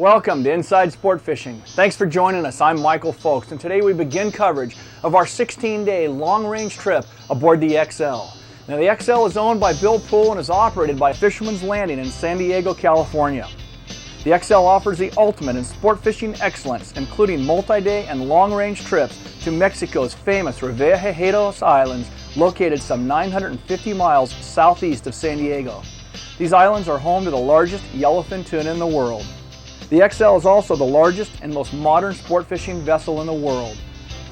Welcome to Inside Sport Fishing. Thanks for joining us. I'm Michael Folks, and today we begin coverage of our 16-day long-range trip aboard the XL. Now, the XL is owned by Bill Poole and is operated by Fisherman's Landing in San Diego, California. The XL offers the ultimate in sport fishing excellence, including multi-day and long-range trips to Mexico's famous Revillagigedo Islands, located some 950 miles southeast of San Diego. These islands are home to the largest yellowfin tuna in the world. The XL is also the largest and most modern sport fishing vessel in the world,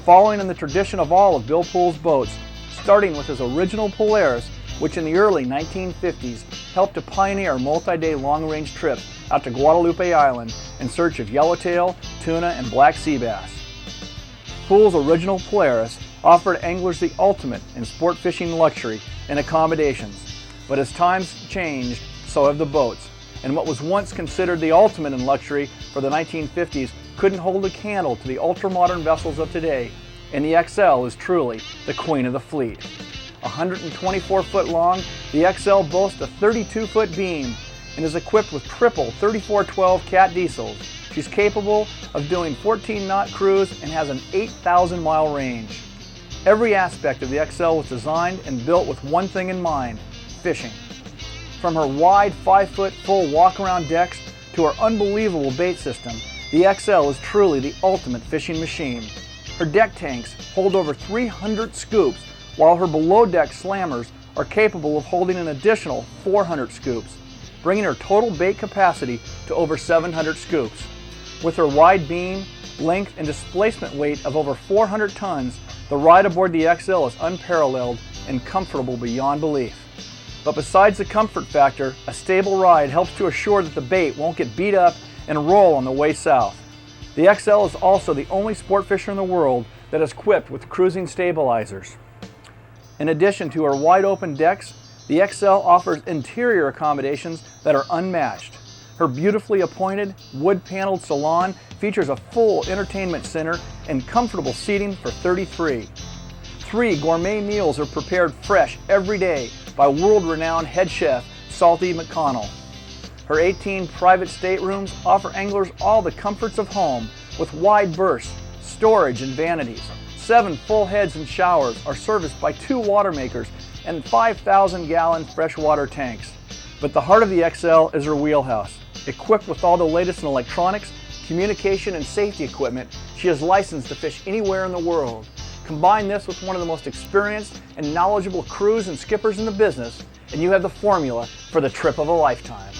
following in the tradition of all of Bill Poole's boats, starting with his original Polaris, which in the early 1950s helped to pioneer multi-day long-range trips out to Guadalupe Island in search of yellowtail, tuna, and black sea bass. Poole's original Polaris offered anglers the ultimate in sport fishing luxury and accommodations, but as times changed, so have the boats, and what was once considered the ultimate in luxury for the 1950s couldn't hold a candle to the ultra-modern vessels of today, and the XL is truly the queen of the fleet. 124 foot long, the XL boasts a 32-foot beam and is equipped with triple 3412 Cat diesels. She's capable of doing 14-knot cruise and has an 8,000-mile range. Every aspect of the XL was designed and built with one thing in mind: fishing. From her wide 5-foot full walk-around decks to her unbelievable bait system, the XL is truly the ultimate fishing machine. Her deck tanks hold over 300 scoops, while her below-deck slammers are capable of holding an additional 400 scoops, bringing her total bait capacity to over 700 scoops. With her wide beam, length, and displacement weight of over 400 tons, the ride aboard the XL is unparalleled and comfortable beyond belief. But besides the comfort factor, a stable ride helps to assure that the bait won't get beat up and roll on the way south. The XL is also the only sport fisher in the world that is equipped with cruising stabilizers. In addition to her wide open decks, the XL offers interior accommodations that are unmatched. Her beautifully appointed, wood-paneled salon features a full entertainment center and comfortable seating for 33. 3 gourmet meals are prepared fresh every day by world-renowned head chef Salty McConnell. Her 18 private staterooms offer anglers all the comforts of home with wide berths, storage, and vanities. 7 full heads and showers are serviced by 2 water makers and 5,000-gallon freshwater tanks. But the heart of the XL is her wheelhouse. Equipped with all the latest in electronics, communication, and safety equipment, she is licensed to fish anywhere in the world. Combine this with one of the most experienced and knowledgeable crews and skippers in the business, and you have the formula for the trip of a lifetime.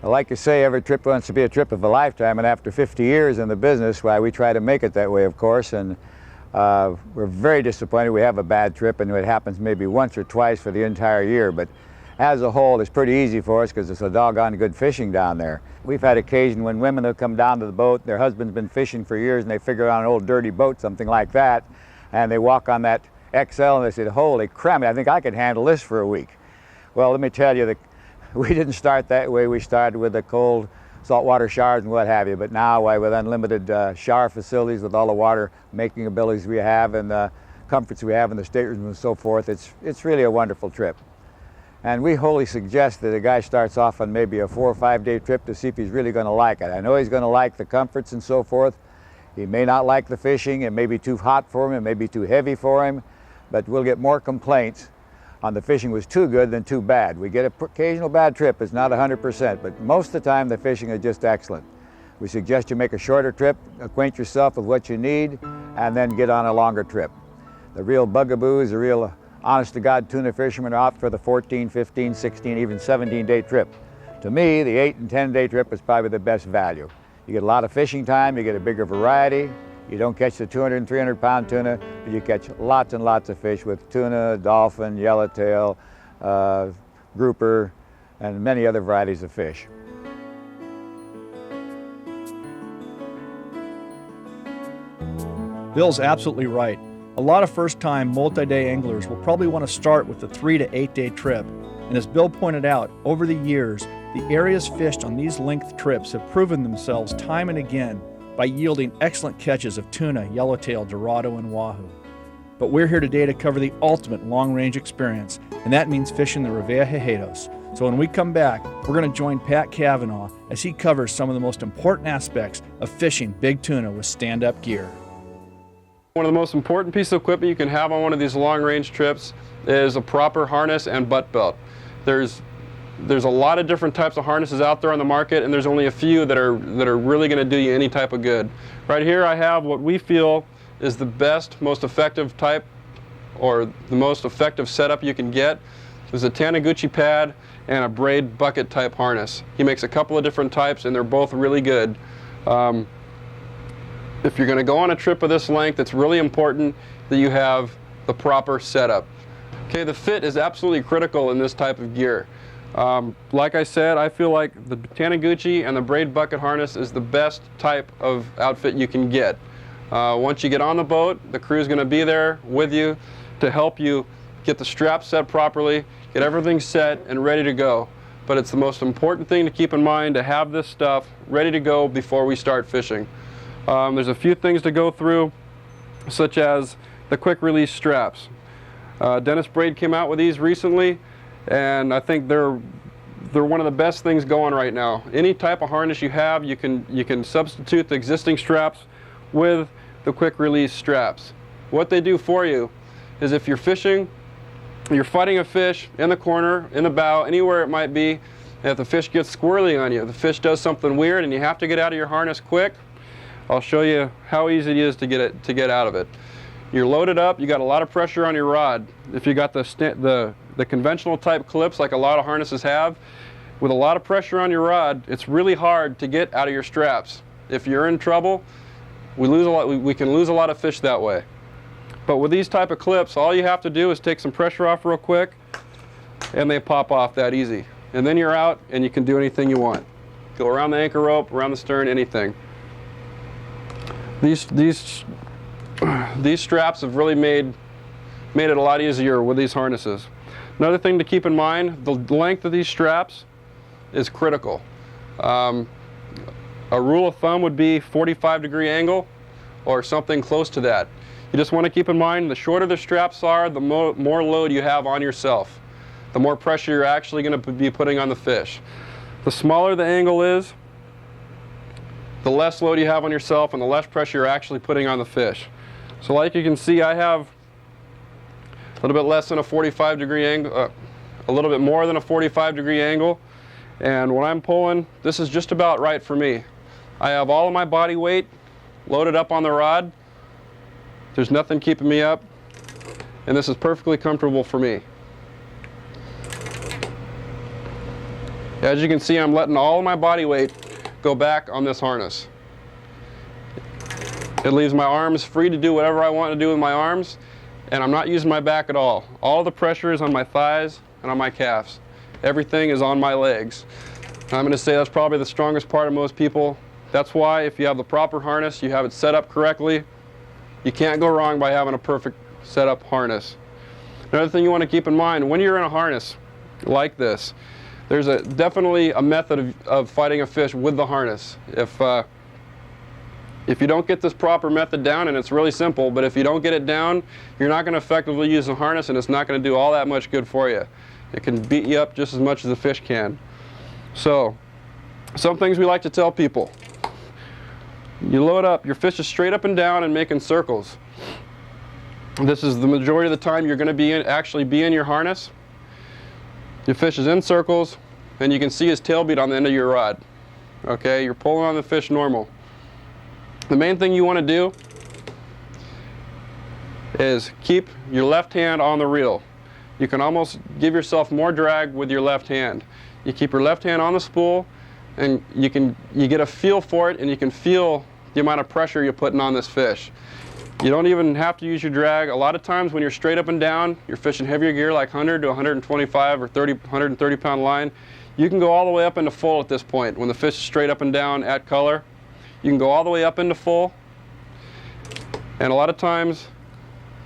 Like you say, every trip wants to be a trip of a lifetime, and after 50 years in the business, why, we try to make it that way, of course, and we're very disappointed we have a bad trip, and it happens maybe once or twice for the entire year, but as a whole, it's pretty easy for us because it's so doggone good fishing down there. We've had occasion when women have come down to the boat, their husband's been fishing for years, and they figure out an old dirty boat, something like that, and they walk on that XL and they said, holy crap, I think I could handle this for a week. Well, let me tell you, we didn't start that way. We started with the cold saltwater showers and what have you, but now with unlimited shower facilities, with all the water making abilities we have and the comforts we have in the staterooms and so forth, it's really a wonderful trip. And we wholly suggest that a guy starts off on maybe a 4 or 5 day trip to see if he's really going to like it. I know he's going to like the comforts and so forth. He may not like the fishing. It may be too hot for him. It may be too heavy for him. But we'll get more complaints on the fishing was too good than too bad. We get an occasional bad trip. It's not 100%, but most of the time the fishing is just excellent. We suggest you make a shorter trip, acquaint yourself with what you need, and then get on a longer trip. The real bugaboos, the real honest-to-God tuna fishermen are out for the 14, 15, 16, even 17-day trip. To me, the 8 and 10-day trip is probably the best value. You get a lot of fishing time, you get a bigger variety, you don't catch the 200 and 300-pound tuna, but you catch lots and lots of fish with tuna, dolphin, yellowtail, grouper, and many other varieties of fish. Bill's absolutely right. A lot of first-time multi-day anglers will probably want to start with the 3 to 8 day trip. And as Bill pointed out, over the years, the areas fished on these length trips have proven themselves time and again by yielding excellent catches of tuna, yellowtail, dorado, and wahoo. But we're here today to cover the ultimate long-range experience, and that means fishing the Revillagigedos. So when we come back, we're going to join Pat Cavanaugh as he covers some of the most important aspects of fishing big tuna with stand-up gear. One of the most important pieces of equipment you can have on one of these long-range trips is a proper harness and butt belt. There's a lot of different types of harnesses out there on the market, and there's only a few that are really going to do you any type of good. Right here I have what we feel is the best, most effective type, or the most effective setup you can get. There's a Taniguchi pad and a braid bucket type harness. He makes a couple of different types and they're both really good. If you're going to go on a trip of this length, it's really important that you have the proper setup. Okay, the fit is absolutely critical in this type of gear. Like I said, I feel like the Taniguchi and the braid bucket harness is the best type of outfit you can get. Once you get on the boat, the crew is going to be there with you to help you get the straps set properly, get everything set and ready to go. But it's the most important thing to keep in mind to have this stuff ready to go before we start fishing. There's a few things to go through, such as the quick release straps. Dennis Braid came out with these recently, and I think they're one of the best things going right now. Any type of harness you have, you can substitute the existing straps with the quick release straps. What they do for you is if you're fishing, you're fighting a fish in the corner, in the bow, anywhere it might be, and if the fish gets squirrely on you, the fish does something weird and you have to get out of your harness quick, I'll show you how easy it is to get out of it. You're loaded up, you got a lot of pressure on your rod. If you got the conventional type clips like a lot of harnesses have, with a lot of pressure on your rod, it's really hard to get out of your straps. If you're in trouble, we can lose a lot of fish that way. But with these type of clips, all you have to do is take some pressure off real quick and they pop off that easy. And then you're out and you can do anything you want. Go around the anchor rope, around the stern, anything. These straps have really made it a lot easier with these harnesses. Another thing to keep in mind, the length of these straps is critical. A rule of thumb would be 45-degree angle or something close to that. You just want to keep in mind the shorter the straps are, the more load you have on yourself. The more pressure you're actually going to be putting on the fish. The smaller the angle is, the less load you have on yourself and the less pressure you're actually putting on the fish. So like you can see, I have a little bit less than a 45-degree angle, a little bit more than a 45-degree angle. And when I'm pulling, this is just about right for me. I have all of my body weight loaded up on the rod. There's nothing keeping me up. And this is perfectly comfortable for me. As you can see, I'm letting all of my body weight go back on this harness. It leaves my arms free to do whatever I want to do with my arms, and I'm not using my back at all. All the pressure is on my thighs and on my calves. Everything is on my legs. I'm going to say that's probably the strongest part of most people. That's why if you have the proper harness, you have it set up correctly, you can't go wrong by having a perfect setup harness. Another thing you want to keep in mind, when you're in a harness like this, there's definitely a method of fighting a fish with the harness. If you don't get this proper method down, and it's really simple, but if you don't get it down, you're not going to effectively use the harness and it's not going to do all that much good for you. It can beat you up just as much as the fish can. So, some things we like to tell people. You load up, your fish is straight up and down and making circles. This is the majority of the time you're going to actually be in your harness. Your fish is in circles, and you can see his tail beat on the end of your rod. Okay, you're pulling on the fish normal. The main thing you want to do is keep your left hand on the reel. You can almost give yourself more drag with your left hand. You keep your left hand on the spool, and you get a feel for it, and you can feel the amount of pressure you're putting on this fish. You don't even have to use your drag. A lot of times when you're straight up and down, you're fishing heavier gear like 100 to 125 or 130 pound line. You can go all the way up into full at this point. When the fish is straight up and down at color, you can go all the way up into full. And a lot of times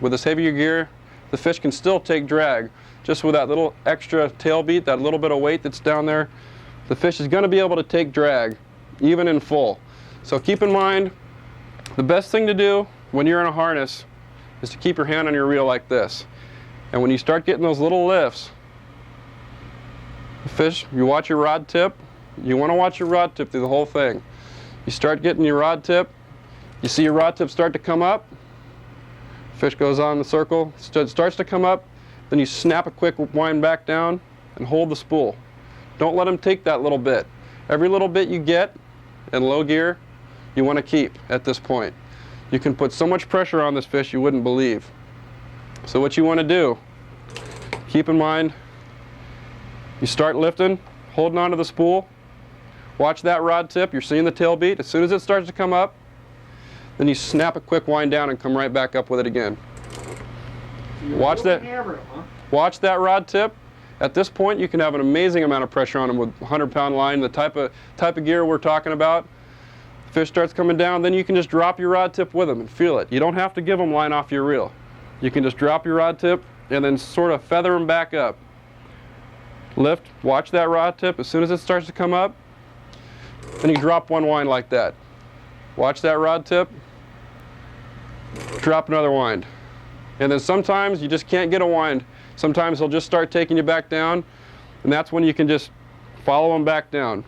with this heavier gear, the fish can still take drag. Just with that little extra tail beat, that little bit of weight that's down there, the fish is going to be able to take drag even in full. So keep in mind, the best thing to do when you're in a harness is to keep your hand on your reel like this. And when you start getting those little lifts, The fish, you watch your rod tip. You want to watch your rod tip through the whole thing. You start getting your rod tip. You see your rod tip start to come up. Fish goes on the circle, starts to come up. Then you snap a quick wind back down and hold the spool. Don't let them take that little bit. Every little bit you get in low gear, you want to keep at this point. You can put so much pressure on this fish you wouldn't believe. So what you want to do, keep in mind, you start lifting, holding onto the spool. Watch that rod tip. You're seeing the tail beat. As soon as it starts to come up, then you snap a quick wind down and come right back up with it again. Watch that. Watch that rod tip. At this point, you can have an amazing amount of pressure on them with 100-pound line, the type of gear we're talking about. Fish starts coming down, then you can just drop your rod tip with them and feel it. You don't have to give them line off your reel. You can just drop your rod tip and then sort of feather them back up. Lift, watch that rod tip. As soon as it starts to come up, then you drop one wind like that. Watch that rod tip, drop another wind. And then sometimes you just can't get a wind. Sometimes they'll just start taking you back down, and that's when you can just follow them back down.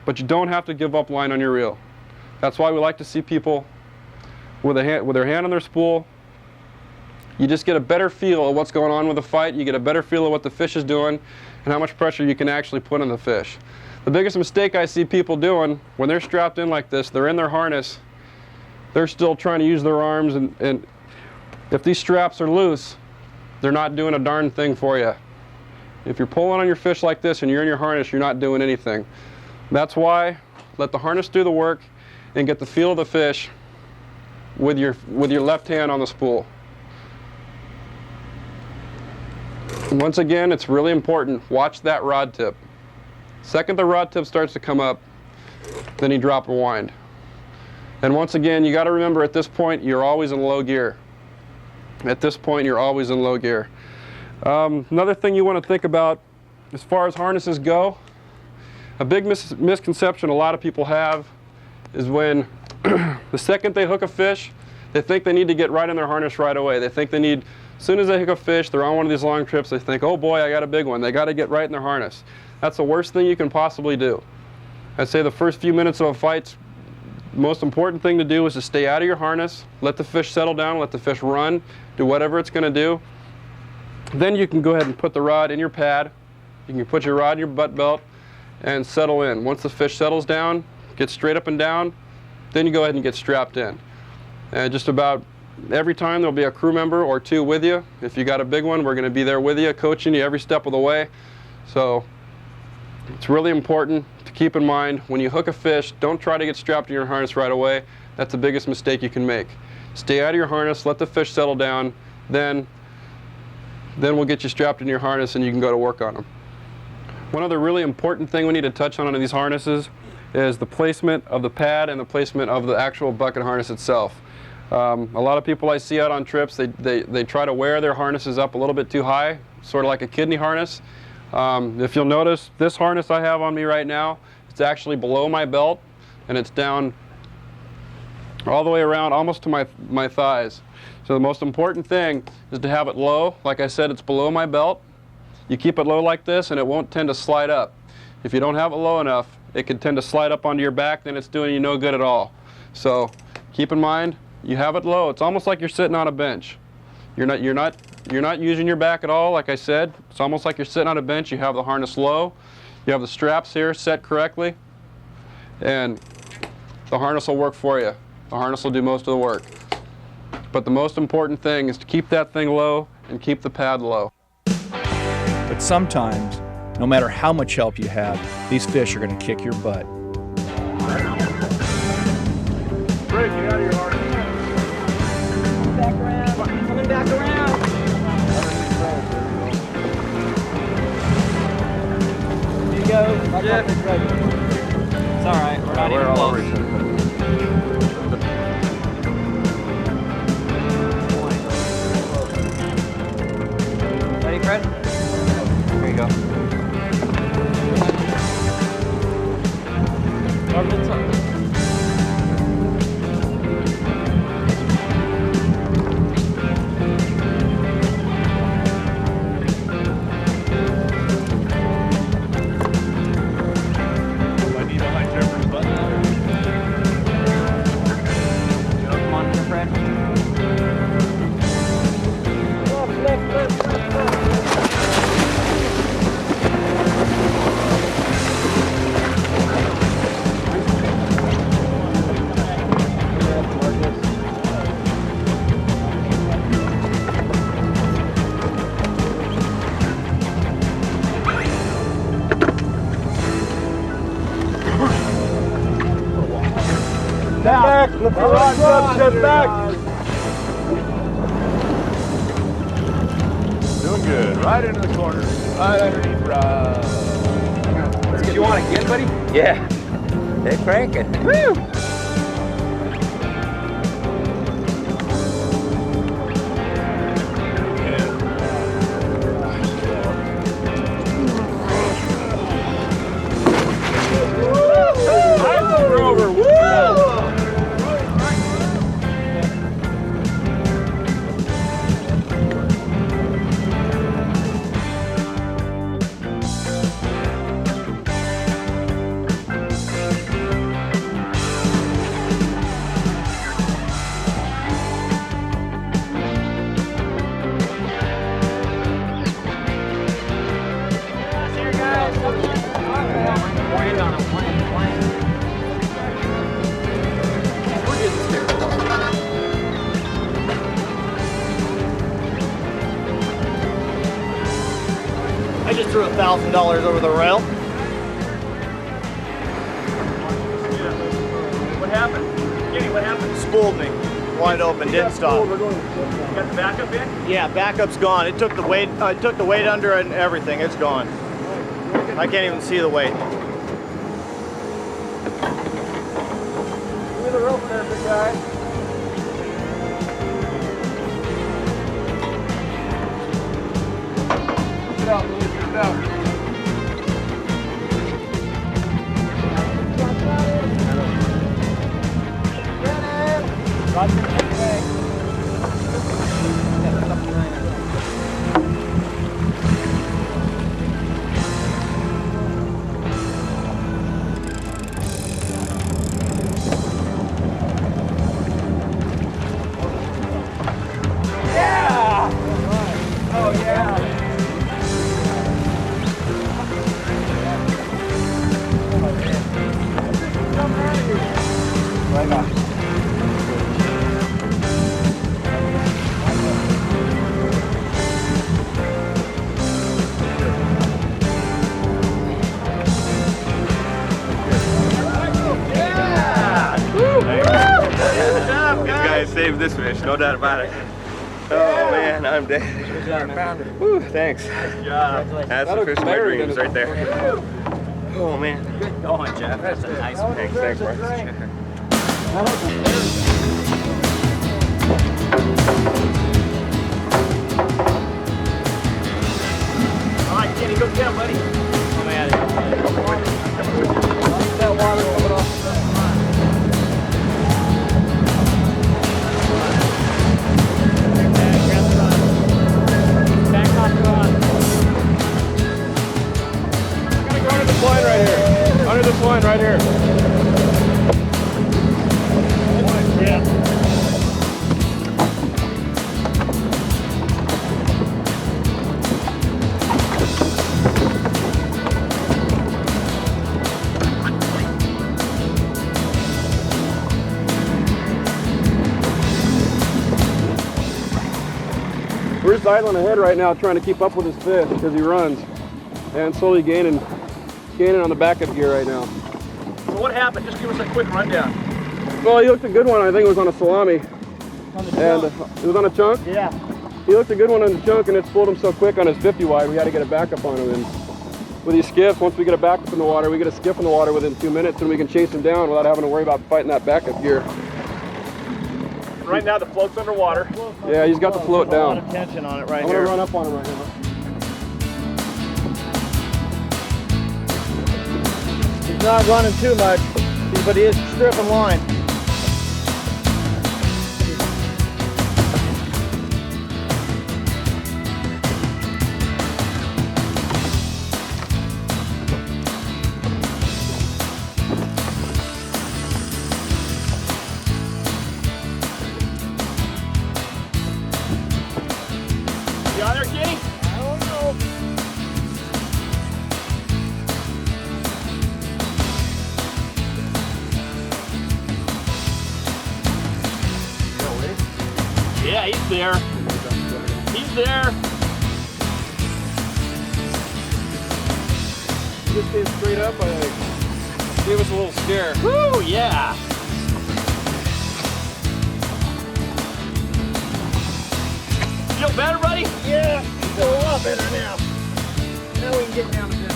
But you don't have to give up line on your reel. That's why we like to see people with their hand on their spool. You just get a better feel of what's going on with the fight. You get a better feel of what the fish is doing and how much pressure you can actually put on the fish. The biggest mistake I see people doing when they're strapped in like this, they're in their harness, they're still trying to use their arms, and if these straps are loose, they're not doing a darn thing for you. If you're pulling on your fish like this and you're in your harness, you're not doing anything. That's why let the harness do the work and get the feel of the fish with your left hand on the spool. And once again, it's really important. Watch that rod tip. Second the rod tip starts to come up, then you drop a wind. And once again, you got to remember at this point, you're always in low gear. At this point, you're always in low gear. Another thing you want to think about as far as harnesses go, a big misconception a lot of people have is when the second they hook a fish, they think they need to get right in their harness right away. They think they need, as soon as they hook a fish, they're on one of these long trips, they think, oh boy, I got a big one. They got to get right in their harness. That's the worst thing you can possibly do. I'd say the first few minutes of a fight, the most important thing to do is to stay out of your harness, let the fish settle down, let the fish run, do whatever it's going to do. Then you can go ahead and put the rod in your pad. You can put your rod in your butt belt and settle in. Once the fish settles down, gets straight up and down, then you go ahead and get strapped in. And just about every time there'll be a crew member or two with you. If you got a big one, we're going to be there with you, coaching you every step of the way. So it's really important to keep in mind when you hook a fish, don't try to get strapped in your harness right away. That's the biggest mistake you can make. Stay out of your harness, let the fish settle down, then we'll get you strapped in your harness and you can go to work on them. One other really important thing we need to touch on these harnesses is the placement of the pad and the placement of the actual bucket harness itself. A lot of people I see out on trips, they try to wear their harnesses up a little bit too high, sort of like a kidney harness. If you'll notice, this harness I have on me right now, it's actually below my belt and it's down all the way around almost to my thighs. So the most important thing is to have it low. Like I said, it's below my belt. You keep it low like this and it won't tend to slide up. If you don't have it low enough, it can tend to slide up onto your back, then it's doing you no good at all. So keep in mind, you have it low. It's almost like you're sitting on a bench. You're not using your back at all, like I said. It's almost like you're sitting on a bench. You have the harness low. You have the straps here set correctly. And the harness will work for you. The harness will do most of the work. But the most important thing is to keep that thing low and keep the pad low. But sometimes, no matter how much help you have, these fish are going to kick your butt. Break, get out of your harness. Back around. Coming back around. Here you go. Jeff. It's all right. We're not even close. Ready, Fred? Here you go. Flip the rod up, step back. Doing good. Right into the corner. Right underneath rod. You want to get, buddy? Yeah. They're cranking. Woo! I just threw $1,000 over the rail. What happened? Kenny, what happened? Spooled me. Wide open, didn't stop. You got the backup in? Yeah, backup's gone. It took the weight. I took the weight under and everything. It's gone. I can't even see the weight. Give me the rope there, big guy. Get out, Louis, get it out. Saved this fish, no doubt about it. Oh man, I'm dead. Good job, man. Whew, thanks. Good job. That's the fish of my dreams right there. Oh man. Good going, Jeff. That's a nice one. Thanks, Mark. All right, Kenny, go get him, buddy. Come at it. That water coming off. Under the point right here. Yeah. We're just idling ahead right now trying to keep up with this fish because he runs and slowly gaining on the backup gear right now. So what happened? Just give us a quick rundown. Well, he looked a good one. I think it was on a salami. And it was on a chunk? Yeah. He looked a good one on the chunk and it spooled him so quick on his 50 wide we had to get a backup on him. And with these skiffs, once we get a backup in the water, we get a skiff in the water within 2 minutes and we can chase him down without having to worry about fighting that backup gear. Right now the float's underwater. Yeah, he's got the float A lot down. of tension on it right I'm gonna here. run up on him right now. He's not running too much, but he is stripping line. You on there, Kenny? I don't know. Yeah, he's there. He's there. Just stayed straight up, I gave us a little scare. Woo, yeah. Feel better, buddy? Yeah, feel a lot better now. Now we can get down to business.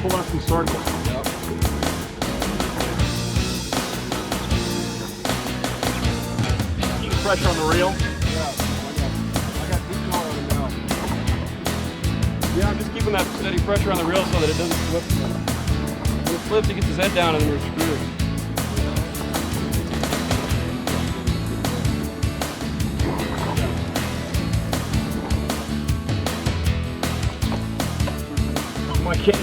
Pull out some circles. Yep. Keep pressure on the reel. Yeah, I got good color on it now. Yeah, I'm just keeping that steady pressure on the reel so that it doesn't slip. When it slips, he gets his head down and then we're screwed. My cane.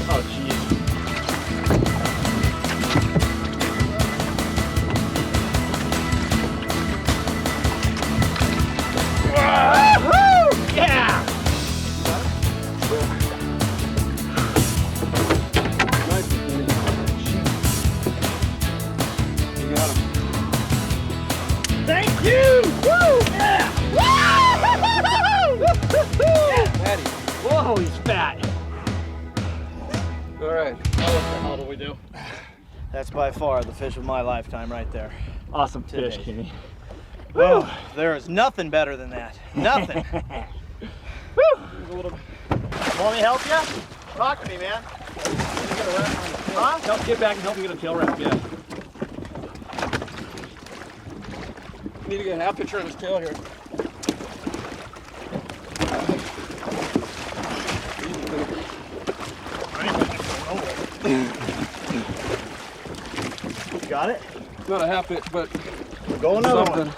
Oh, jeez. Woo! Yeah! You got him. Thank you! Woo! Yeah! Patty. Whoa, he's fat. All right. What the hell do we do? That's by far the fish of my lifetime right there. Awesome fish, Today. Kenny. Oh, there is nothing better than that. Nothing. Woo! Want me to help you? Talk to me, man. Huh? Help get back and help me get a tail wrap, yeah. Need to get a half picture on his tail here. Got it? It's not a half pitch, but Go another something. one.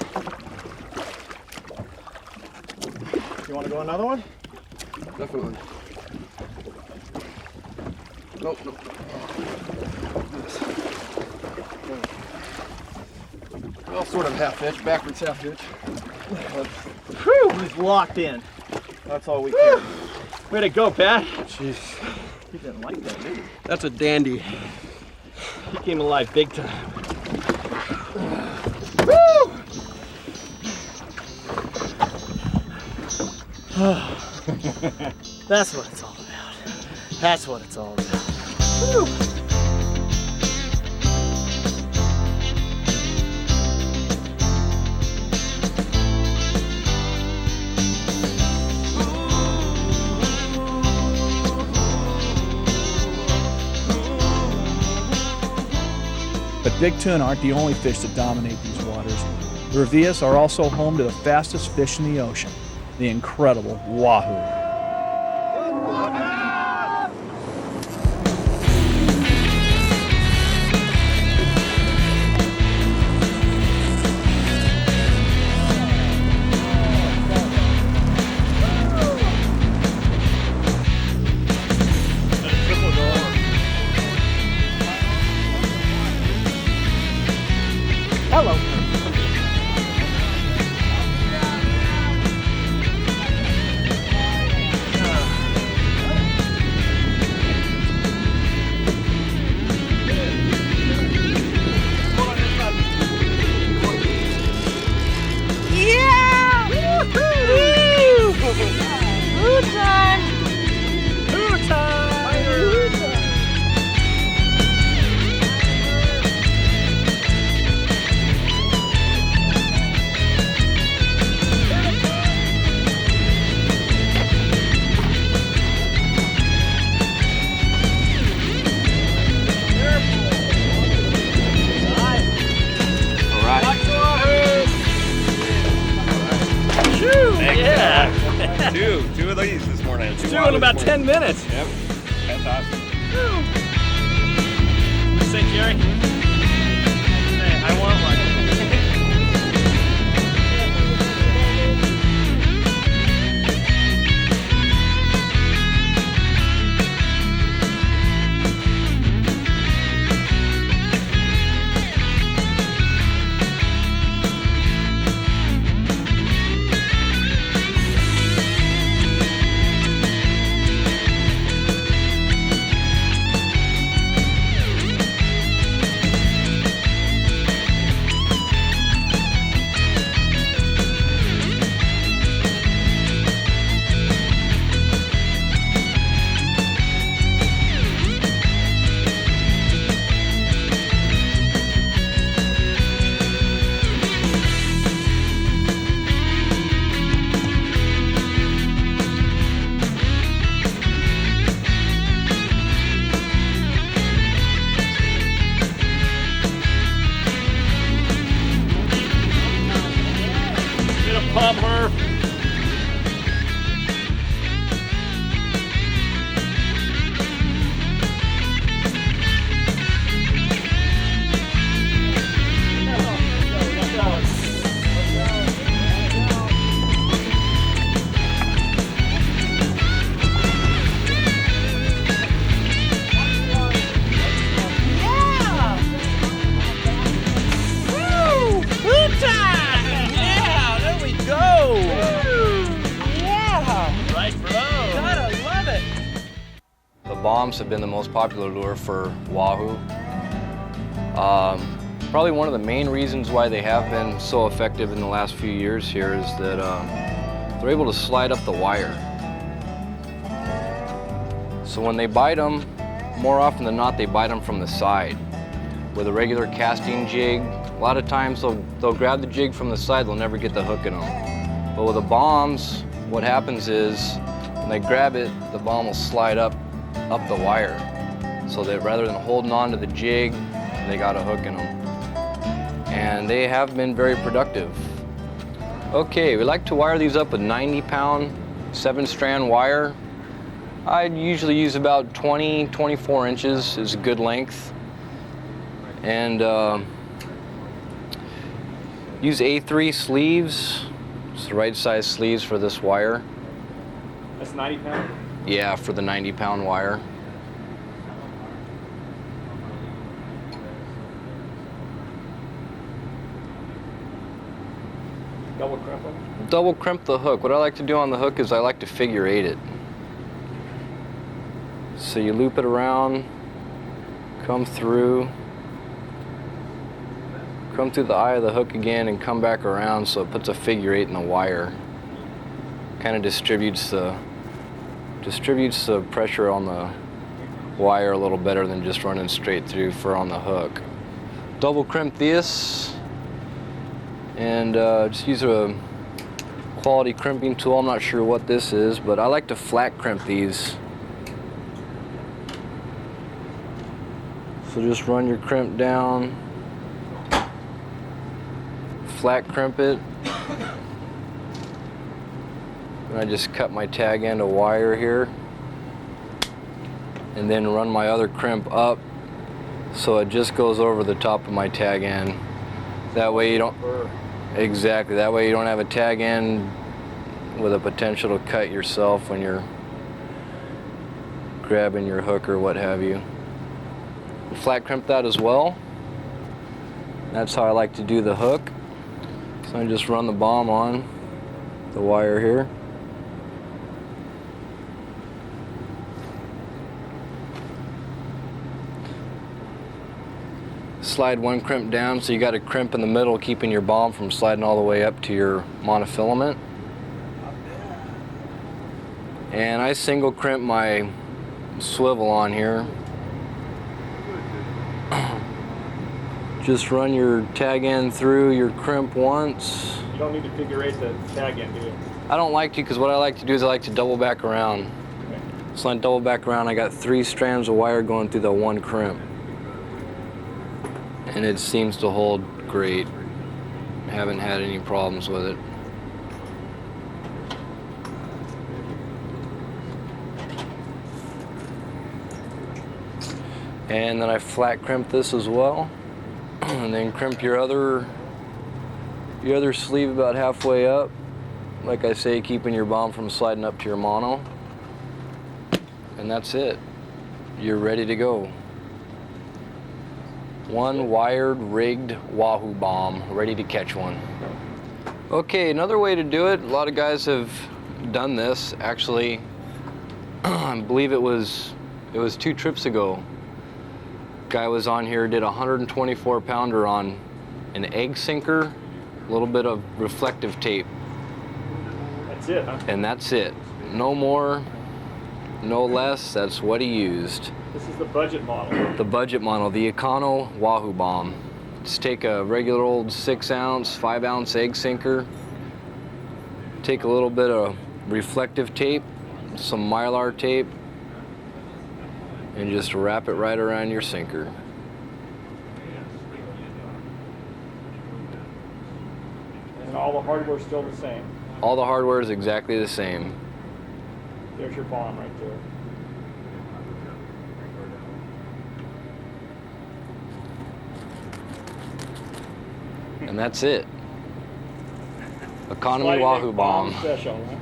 You want to go another one? Definitely. Nope, nope. Well, sort of half pitch, backwards half pitch. Whew! He's locked in. That's all we care. Way to go, Pat. Jeez. He didn't like that, did he? That's a dandy. He came alive big time. Woo! That's what it's all about. That's what it's all about. Woo! But big tuna aren't the only fish that dominate these waters. The Revillas are also home to the fastest fish in the ocean, the incredible wahoo. Hello. Yeah! Woo! Woo time! Woo time! Woo time! Yeah. Two of these this morning. Two in about 10 minutes. Yep. That's awesome. What do you say, Jerry? Hey, I want one. pop her. Bombs have been the most popular lure for wahoo. Probably one of the main reasons why they have been so effective in the last few years here is that they're able to slide up the wire. So when they bite them, more often than not, they bite them from the side. With a regular casting jig, a lot of times they'll grab the jig from the side, they'll never get the hook in them. But with the bombs, what happens is when they grab it, the bomb will slide up the wire, so that rather than holding on to the jig, they got a hook in them. And they have been very productive. Okay, we like to wire these up with 90-pound 7-strand wire. I'd usually use about 24 inches is a good length. And use A3 sleeves. It's the right size sleeves for this wire. That's 90 pound? Yeah, for the 90-pound wire. Double crimp them? Double crimp the hook. What I like to do on the hook is I like to figure 8 it. So you loop it around, come through the eye of the hook again and come back around, so it puts a figure 8 in the wire. Kind of distributes the pressure on the wire a little better than just running straight through for on the hook. Double crimp this and just use a quality crimping tool. I'm not sure what this is, but I like to flat crimp these. So just run your crimp down, flat crimp it. And I just cut my tag end of wire here and then run my other crimp up so it just goes over the top of my tag end. That way you don't, exactly, that way you don't have a tag end with a potential to cut yourself when you're grabbing your hook or what have you. Flat crimp that as well. That's how I like to do the hook. So I just run the bomb on the wire here. Slide one crimp down, so you got a crimp in the middle keeping your bomb from sliding all the way up to your monofilament. And I single crimp my swivel on here. Just run your tag end through your crimp once. You don't need to figure 8 the tag end, do you? I don't like to, because what I like to do is I like to double back around. Okay. So I double back around, I got 3 strands of wire going through the one crimp. And it seems to hold great. Haven't had any problems with it. And then I flat crimp this as well. And then crimp your other sleeve about halfway up. Like I say, keeping your bomb from sliding up to your mono. And that's it. You're ready to go. One wired, rigged wahoo bomb, ready to catch one. Okay, another way to do it, a lot of guys have done this. Actually, I believe it was 2 trips ago. Guy was on here, did a 124 pounder on an egg sinker, a little bit of reflective tape. That's it, huh? And that's it. No more, no less, that's what he used. This is the budget model. The budget model, the Econo Wahoo Bomb. Just take a regular old 6-ounce, 5-ounce egg sinker, take a little bit of reflective tape, some Mylar tape, and just wrap it right around your sinker. all the hardware's still the same. All the hardware is exactly the same. There's your bomb right there. And that's it. Economy Sliding Wahoo bomb. Special, huh?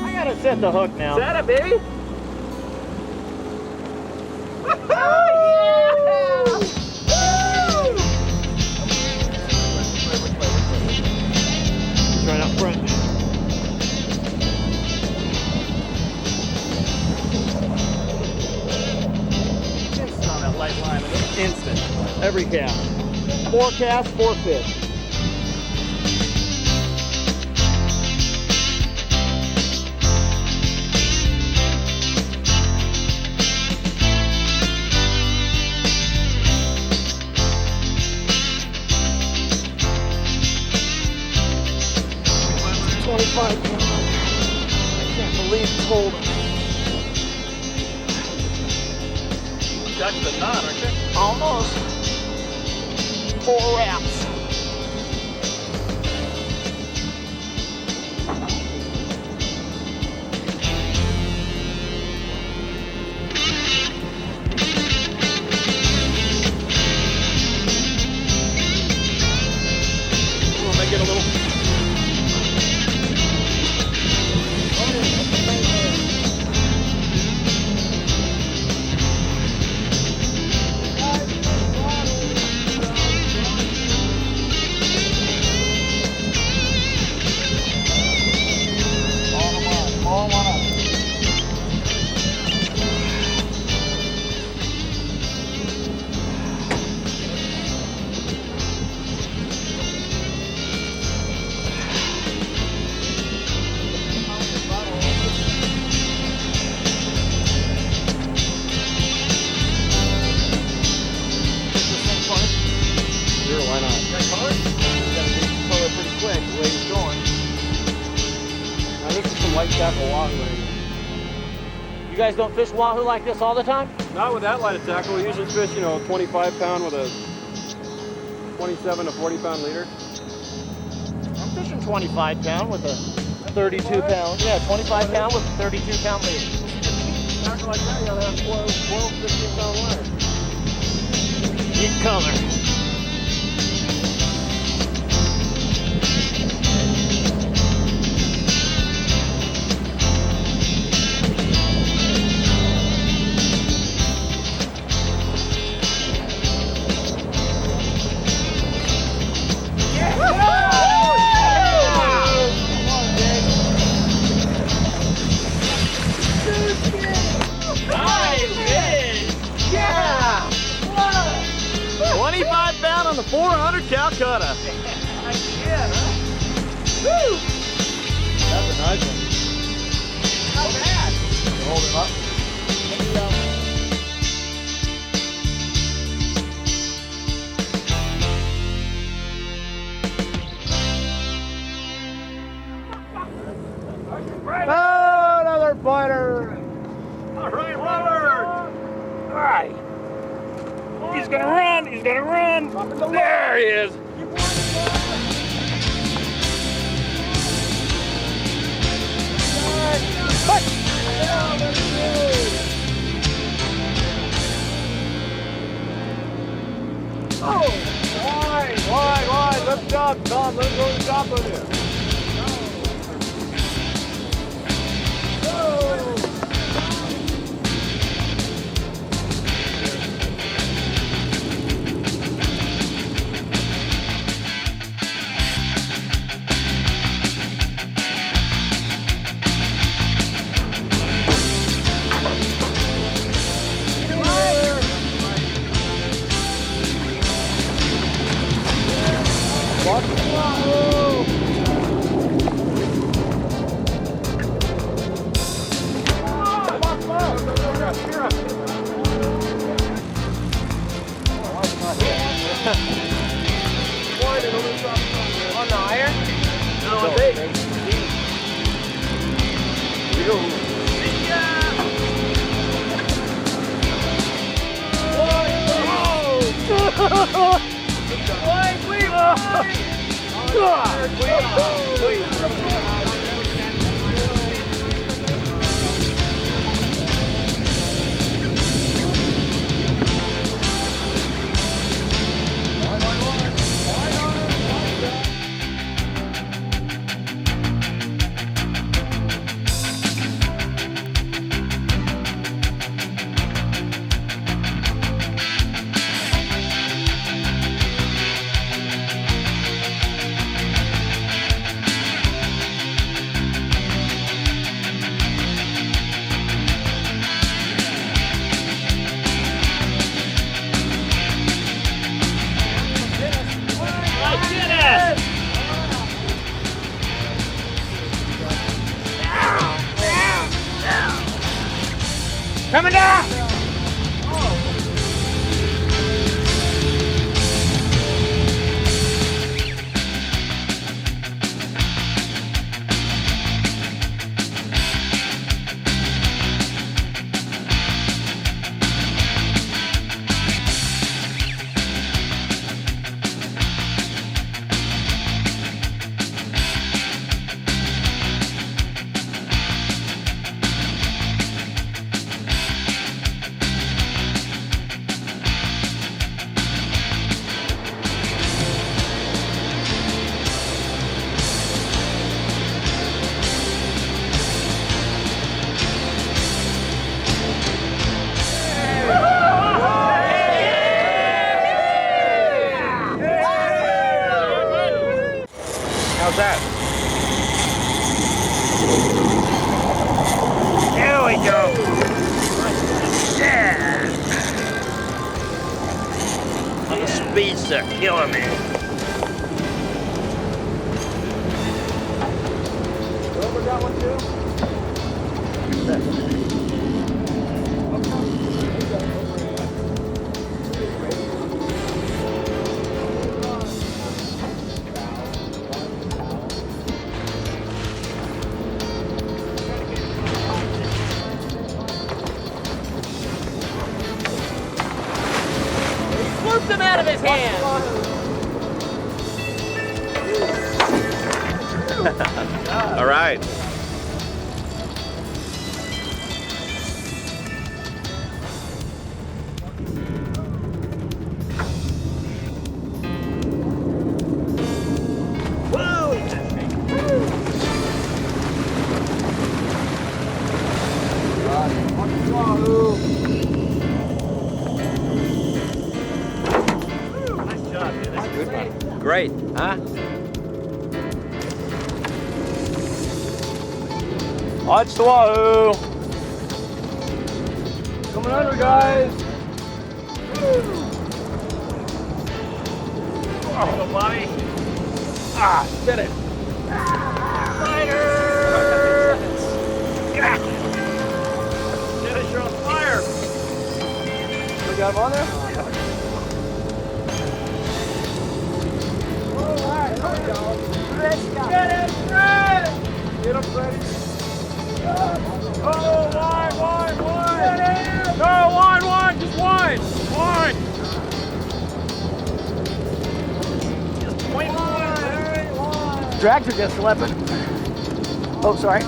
I gotta set the hook now. Set it, baby. Right up front. Instant on that light line. Instant. Every cast. 4 casts, 4 fish. I can't believe it's holding. That's the knot, aren't you? Almost. 4 wraps. We'll make it a little. You guys don't fish wahoo like this all the time? Not with that light of tackle. We usually fish, 25 pound with a 27 to 40 pound leader. I'm fishing 25 pound with a 32 pound. Yeah, 25 pound with a 32 pound leader. Tackle like that, you gotta have 12, 15 pound line. Neat color. Yeah! 25 pound on the 400 Calcutta. Yeah, huh? Woo! That's a nice one. Not bad. Hold him up. Oh, another pointer. All right, Robert. All right. He's gonna run. He's gonna run. There he is. Oh, wide. Let's stop, Tom. Let's go to the top of here. On the iron? No, on bait. Coming down! How's that? There we go. Yeah. On the speedster, killing me. Rover got one too? Swooped him out of his hand. All right. Great, huh? Watch the wahoo! Coming under, guys! Oh, Bobby. Get it! Spider! Dennis, you're on fire! We got him on there? Get it, Fred! Get him, Freddie! Oh, wine! No, wine! Just wine! Wine! Point Loma. Drags are just slipping. Oh, sorry.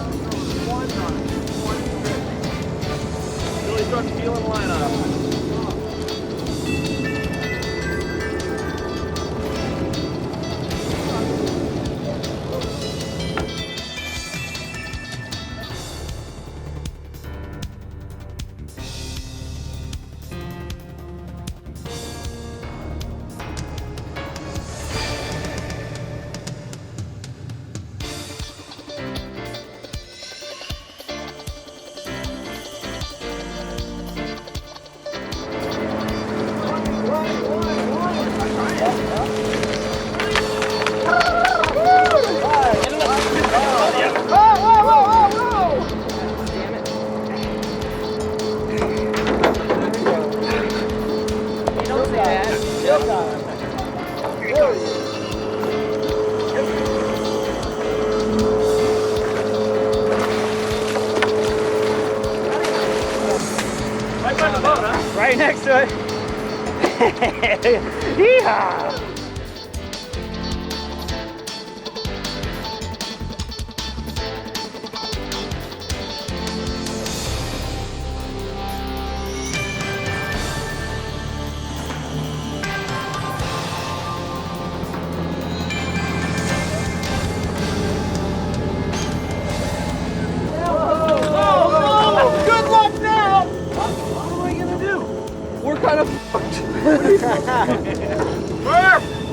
Really starts feeling the line up. Right next to it. Yeehaw!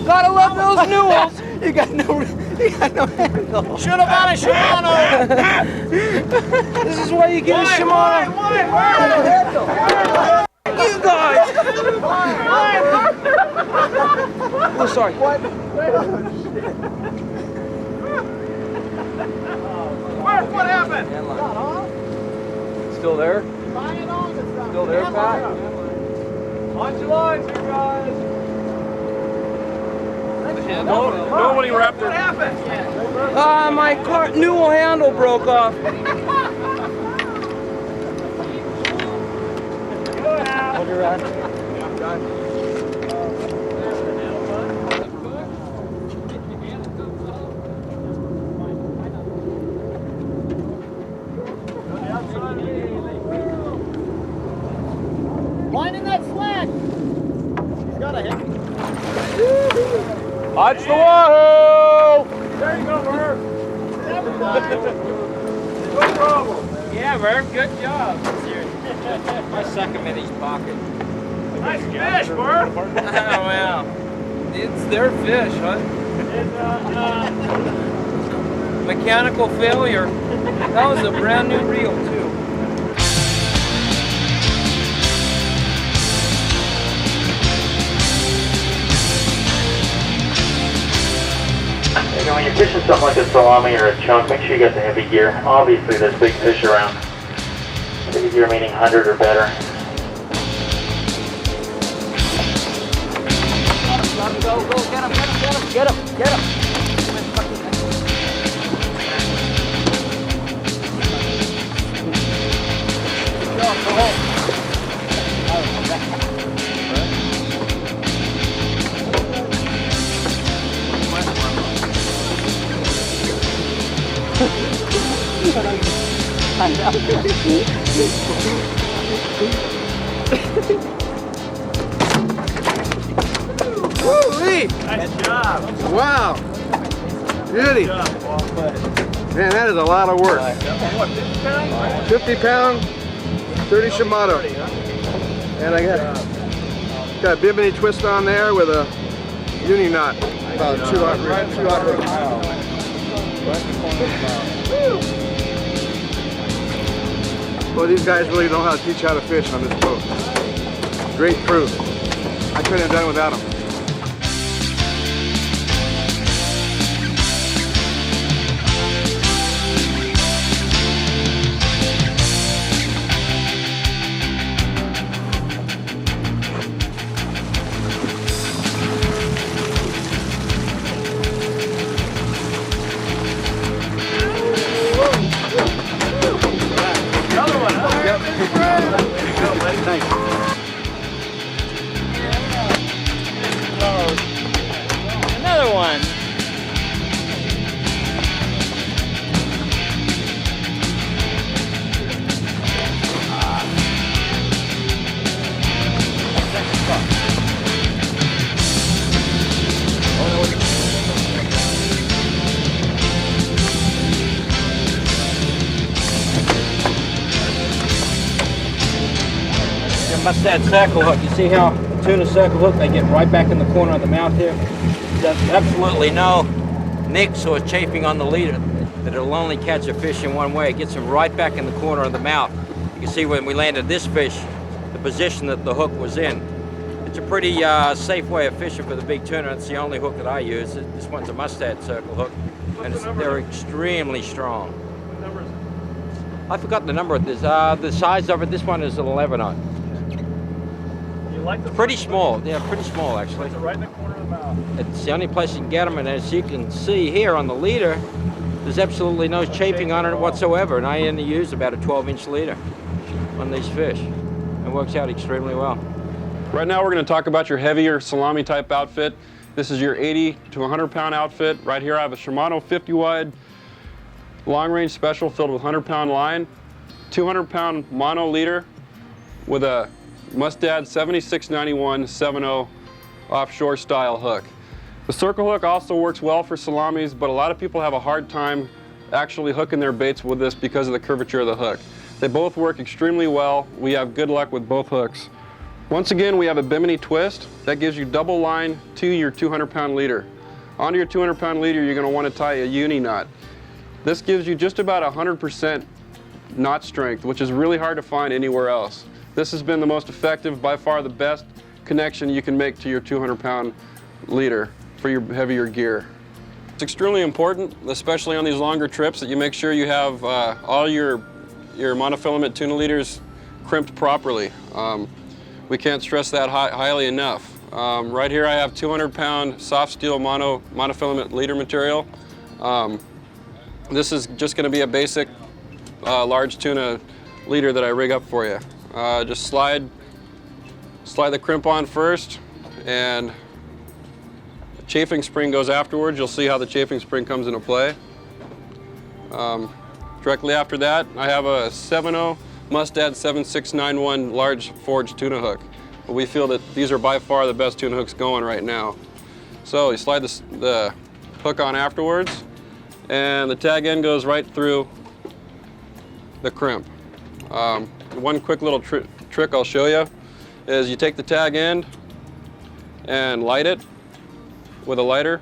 Gotta love those newels. You got no handle. Should have bought a Shimano. This is why you get a Shimano. You guys. Oh, sorry. What happened? Still there? Still there, Pat? Launch your lines, you guys. Nobody wrapped What it. happened? My newel handle broke off. Winding that slack. He's got a hit. Watch the wahoo! There you go, Murph. No problem. Yeah, Murph, good job. I suck him in his pocket. Nice fish, Murph. Oh, wow. It's their fish, huh? Mechanical failure. That was a brand new reel, too. When you're fishing something like a salami or a chunk, make sure you got the heavy gear. Obviously, there's big fish around. Heavy gear meaning 100 or better. Go, get him, get him. Woo-wee! Nice job. Wow. Beauty. Man, that is a lot of work. 50 pound, 30 Shimano. And I got a bimini twist on there with a uni knot. About 200 pounds. Well, these guys really know how to teach how to fish on this boat. Great crew. I couldn't have done it without them. Another one. That's that circle hook. You see how tuna circle hook, they get right back in the corner of the mouth here? There's absolutely no nicks or chafing on the leader that it'll only catch a fish in one way. It gets him right back in the corner of the mouth. You can see when we landed this fish, the position that the hook was in. It's a pretty safe way of fishing for the big tuna. It's the only hook that I use. This one's a mustard circle hook, and they're extremely strong. What number is it? I forgot the number of this. The size of it, this one is an 11-aught. You like the Pretty small, yeah, pretty small actually. It's right in the corner of the mouth. It's the only place you can get them, and as you can see here on the leader, there's absolutely no chafing on it whatsoever, and I only use about a 12-inch leader on these fish. and works out extremely well. Right now we're going to talk about your heavier salami type outfit. This is your 80 to 100 pound outfit. Right here I have a Shimano 50 wide long range special filled with 100 pound line, 200 pound mono leader with a Mustad 7691 7.0 offshore style hook. The circle hook also works well for salamis, but a lot of people have a hard time actually hooking their baits with this because of the curvature of the hook. They both work extremely well. We have good luck with both hooks. Once again, we have a bimini twist. That gives you double line to your 200 pound leader. Onto your 200 pound leader, you're going to want to tie a uni knot. This gives you just about 100% knot strength, which is really hard to find anywhere else. This has been the most effective, by far the best connection you can make to your 200 pound leader for your heavier gear. It's extremely important, especially on these longer trips, that you make sure you have all your monofilament tuna leaders crimped properly. We can't stress that highly enough. Right here I have 200 pound soft steel monofilament leader material. This is just going to be a basic large tuna leader that I rig up for you. Just slide the crimp on first, and the chafing spring goes afterwards. You'll see how the chafing spring comes into play. Directly after that, I have a 7.0 Mustad 7691 large forged tuna hook. But we feel that these are by far the best tuna hooks going right now. So you slide the hook on afterwards, and the tag end goes right through the crimp. One quick little trick I'll show you is you take the tag end and light it with a lighter,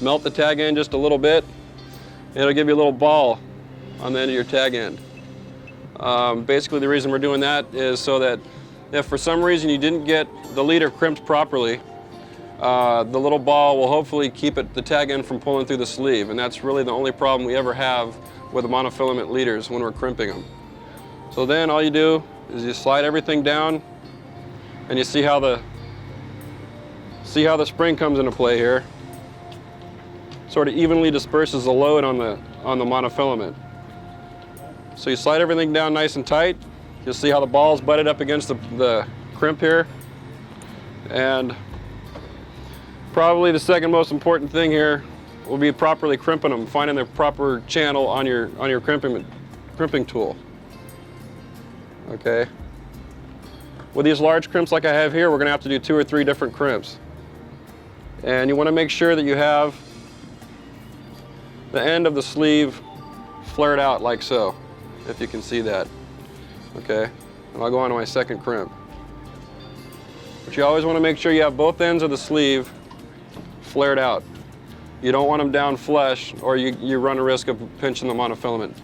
melt the tag end just a little bit, and it'll give you a little ball on the end of your tag end. Basically the reason we're doing that is so that if for some reason you didn't get the leader crimped properly, the little ball will hopefully keep the tag end from pulling through the sleeve, and that's really the only problem we ever have with the monofilament leaders when we're crimping them. So then all you do is you slide everything down, and you see how the spring comes into play here. Sort of evenly disperses the load on the monofilament. So you slide everything down nice and tight. You'll see how the ball's butted up against the crimp here. And probably the second most important thing here will be properly crimping them, finding the proper channel on your crimping tool. Okay. With these large crimps like I have here, we're going to have to do 2 or 3 different crimps. And you want to make sure that you have the end of the sleeve flared out like so, if you can see that. Okay, and I'll go on to my second crimp. But you always want to make sure you have both ends of the sleeve flared out. You don't want them down flush, or you run a risk of pinching the monofilament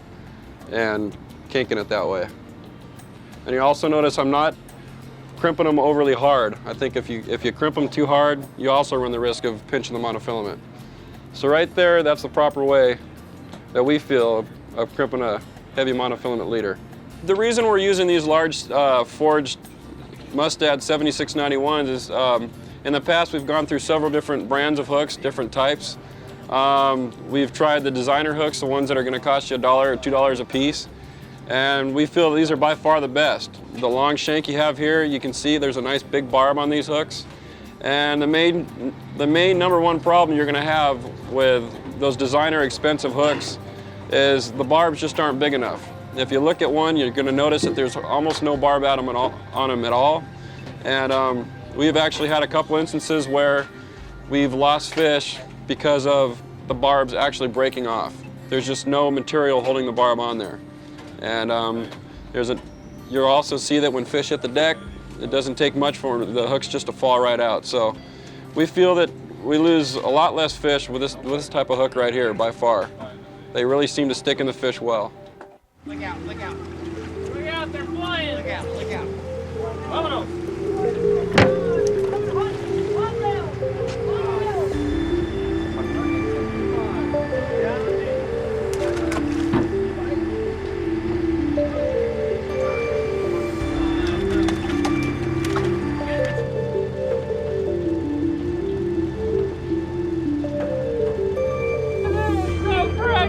and kinking it that way. And you also notice I'm not crimping them overly hard. I think if you crimp them too hard, you also run the risk of pinching the monofilament. So right there, that's the proper way that we feel of crimping a heavy monofilament leader. The reason we're using these large forged Mustad 7691s is in the past we've gone through several different brands of hooks, different types. We've tried the designer hooks, the ones that are going to cost you $1 or $2 a piece. And we feel these are by far the best. The long shank you have here, you can see there's a nice big barb on these hooks. And the main number one problem you're going to have with those designer expensive hooks is the barbs just aren't big enough. If you look at one, you're going to notice that there's almost no barb on them at all. And we've actually had a couple instances where we've lost fish because of the barbs actually breaking off. There's just no material holding the barb on there. And you'll also see that when fish hit the deck, it doesn't take much for the hooks just to fall right out. So we feel that we lose a lot less fish with this type of hook right here, by far. They really seem to stick in the fish well. Look out, look out. Look out, they're flying. Look out, look out. Vámonos.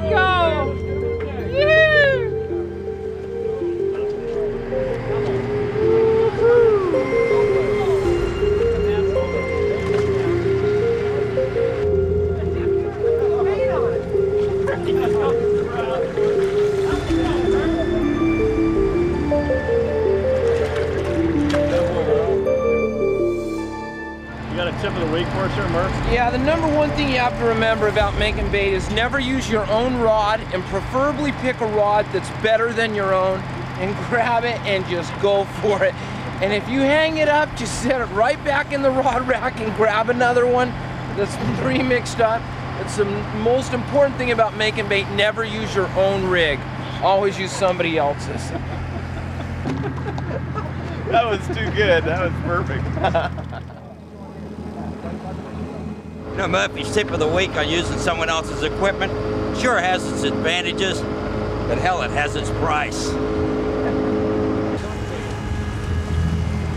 Go! Yeah! tip of the week for us here, Murph? Yeah, the number one thing you have to remember about making bait is never use your own rod, and preferably pick a rod that's better than your own and grab it and just go for it. And if you hang it up, just set it right back in the rod rack and grab another one that's pre-mixed up. It's the most important thing about making bait. Never use your own rig. Always use somebody else's. That was too good. That was perfect. You know, Murphy's tip of the week on using someone else's equipment sure has its advantages, but hell, it has its price.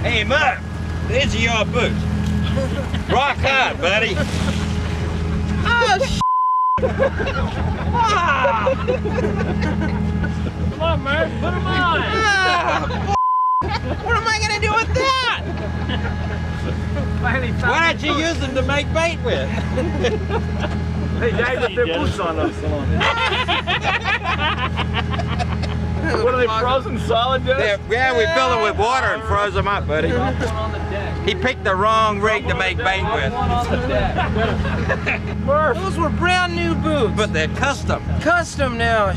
Hey, Murph, these are your boots. Rock hard, buddy. Oh, Come on, Murph, put them on. What am I gonna do with that? Why don't you use them to make bait with? Hey, Dad, put their boots on those. What are they, frozen solid, dude? Yeah, we filled them with water and froze them up, buddy. He picked the wrong rig to make bait with. Murph! Those were brand new boots. But they're custom. Custom now.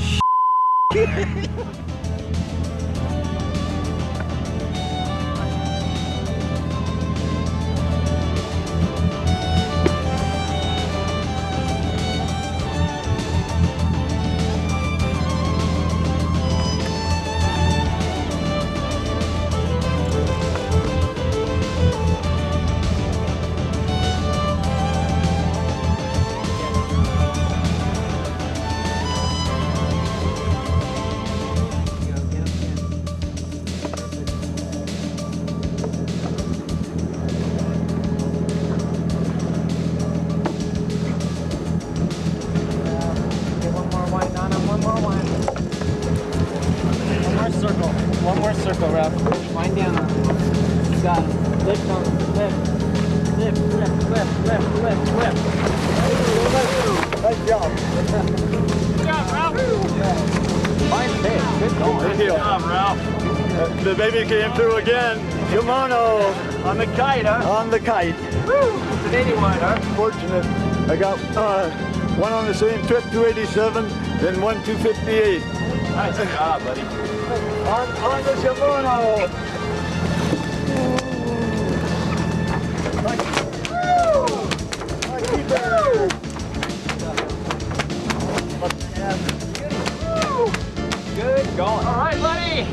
One more circle, Ralph. Wind down. Got it. Lift on. Lift. Lift. Lift. Nice job. Good job, Ralph. Fine fish. Good job, Ralph. The baby came through again. Kimono. On the kite, huh? On the kite. Woo! Canadian one, huh? Fortunate. I got one on the same trip, 287, then one 258. Nice job, buddy. On the Kimono. Lucky bird. Good going. All right, buddy.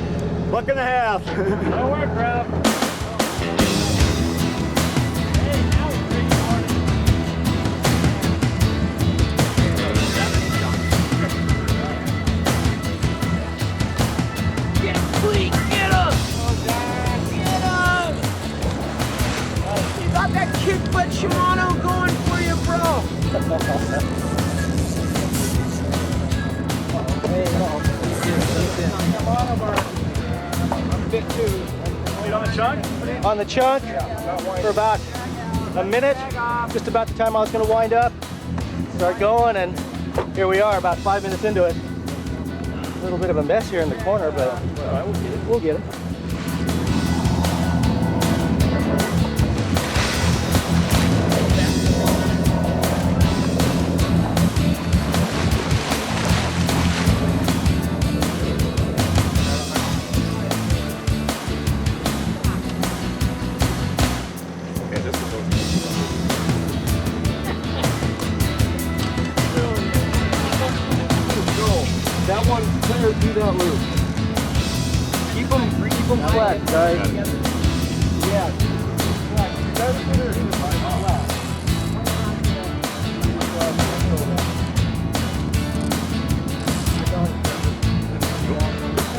Buck and a half. That'll work, Ralph. Kickbutt Shimano going for you, bro. Wait on the chunk? On the chunk for about a minute, just about the time I was going to wind up, start going, and here we are about 5 minutes into it. A little bit of a mess here in the corner, but all right, we'll get it. That one's clear through that loop. Keep them flat, guys. Yeah. That's clear through flat.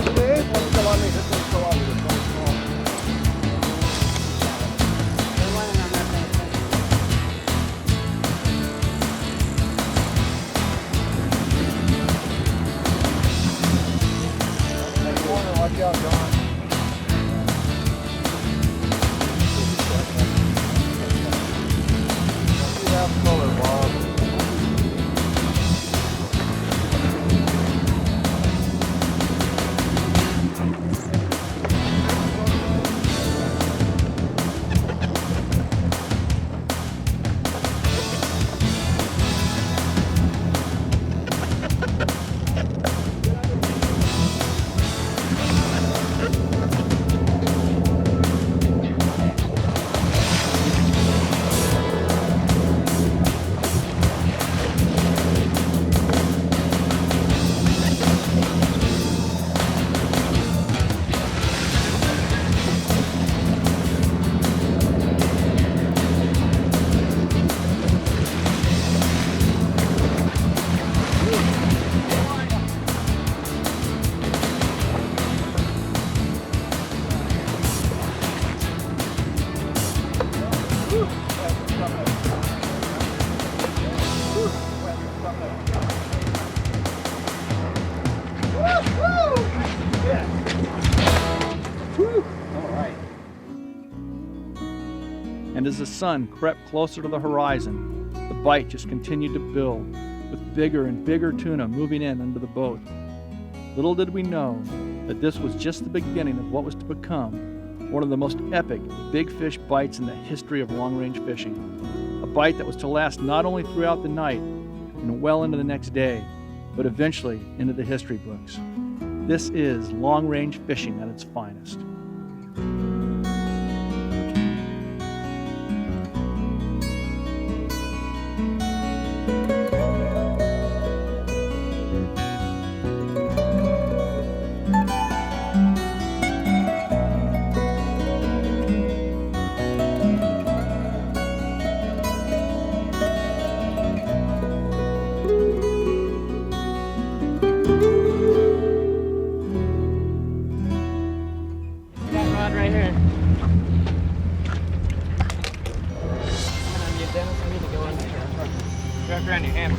Okay, this one's still on me. This one's still on me. Watch out, John. And as the sun crept closer to the horizon, the bite just continued to build, with bigger and bigger tuna moving in under the boat. Little did we know that this was just the beginning of what was to become one of the most epic big fish bites in the history of long-range fishing. A bite that was to last not only throughout the night and well into the next day, but eventually into the history books. This is long-range fishing at its finest. Right here. Dennis, I need to go in there. Wrap around your hammer.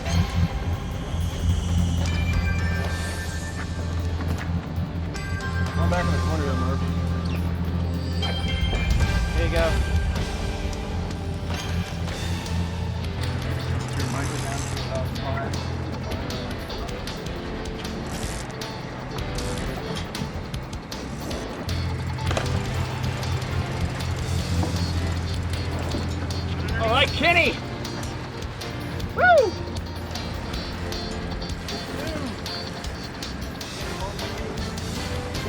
Come back in the corner there, Murph. There you go. All right, Kenny. Woo!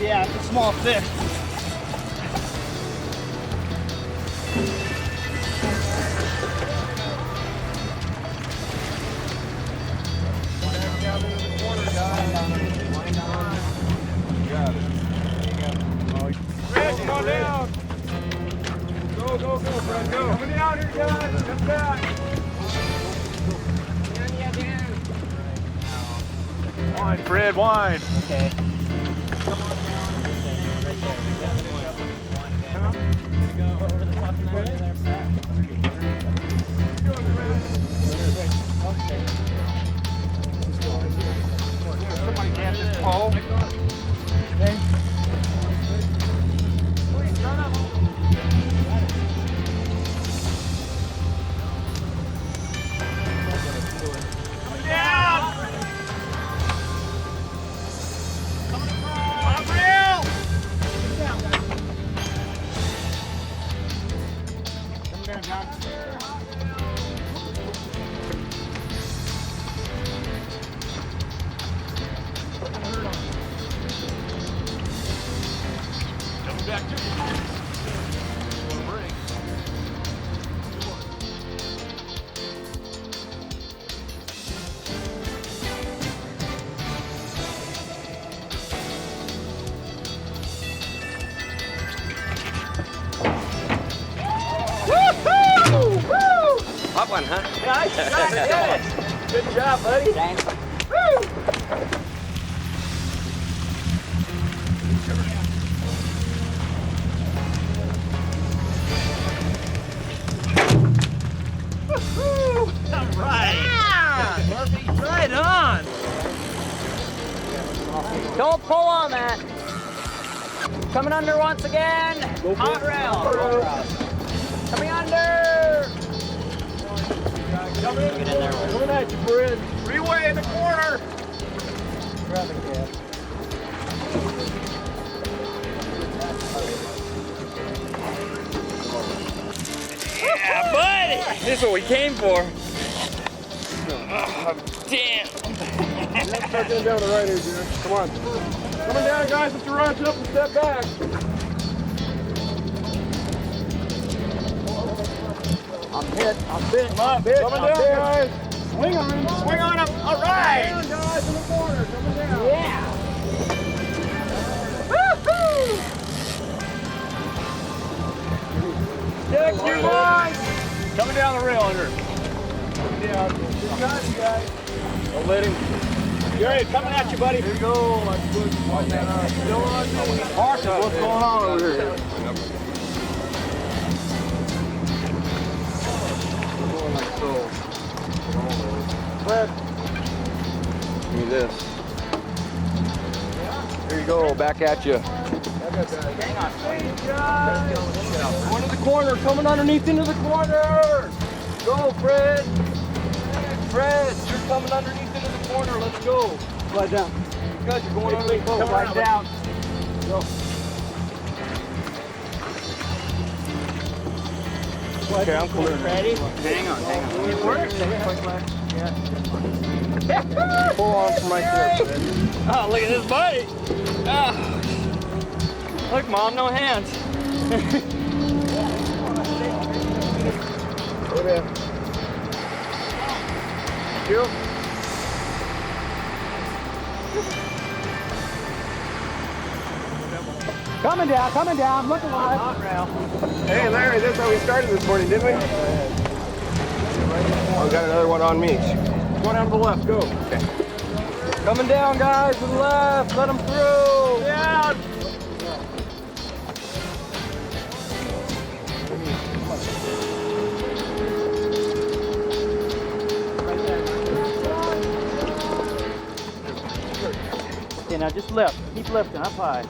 Yeah, it's a small fish. Fred, come on down. Go, Fred, go. Coming down here, guys. Come back. Wine, Fred, wine. Okay. Somebody can't just pull. Hot one, huh? Nice shot, Dennis. Good job, buddy. Thanks. All right. Yeah. Murphy, right on. Don't pull on that. Coming under once again. Hot rail. Coming under. Coming at you, Fred. Three-way in the corner. Yeah, buddy. This is what we came for. Oh, damn. Start getting down the right here, Jim. Come on. Coming down, guys. Put your rods up and step back. I'm hit. Coming down, guys. Swing on him. Swing on him. All right. Down, guys, in the corner. Coming down. Yeah. Woo-hoo! Check your line. Coming down the rail under. Coming down. Good job, you guys. Don't let him. Gary, coming at you, buddy. Here you go. Like good. Watch that out. Still on you. What's going on over here? Going like so. Fred. Give me this. Here you go. Back at you. Going to the corner, coming underneath into the corner. Go, Fred. Fred, you're coming underneath into the corner. Let's go. Slide down. Good, you're going underneath. Slide down. Go. Okay, I'm clear. Ready? Hang on. It works. Pull on from right there, Fred. Oh, look at this bite. Oh. Look, Mom, no hands. Go there. You? Coming down, look alive. Hey, Larry, this is how we started this morning, didn't we? Oh, we got another one on me. Go down to the left, go. Okay. Coming down, guys, to the left. Let them through. Down. Okay, now just lift. Keep lifting up high.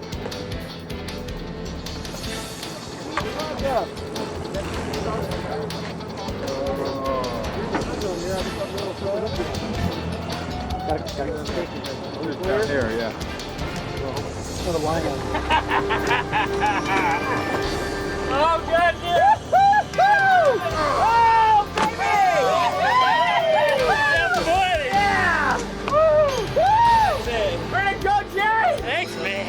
Yeah. Down there, yeah. Put a line on. Oh, goodness. Oh, baby. Yeah. Where'd it go, Jerry? Thanks, man.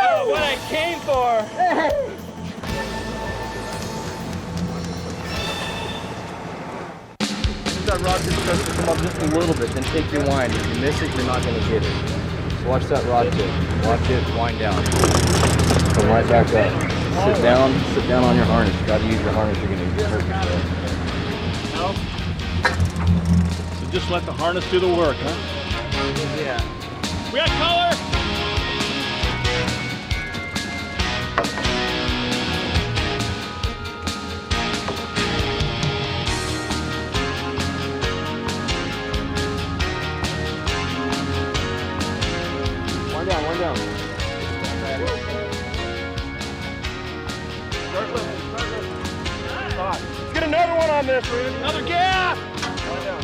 Oh, what I came for. That rod tip starts to come up just a little bit, then take your wind. If you miss it, you're not going to get it. So watch that rod tip. Watch it, wind down. Come right back up. Sit down on your harness. You got to use your harness, you're going to hurt yourself. So just let the harness do the work, huh? Yeah. We got color! One down. Let's get another one on this, Randy. Another gap! One down.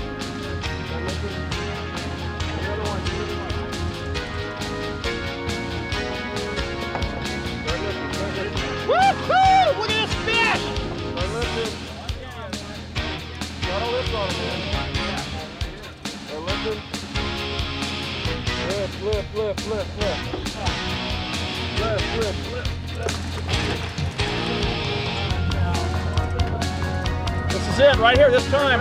Woo-hoo! Look at this fish! Start lifting. Got a lift on him, man. Start lifting. Lift. This is it right here this time.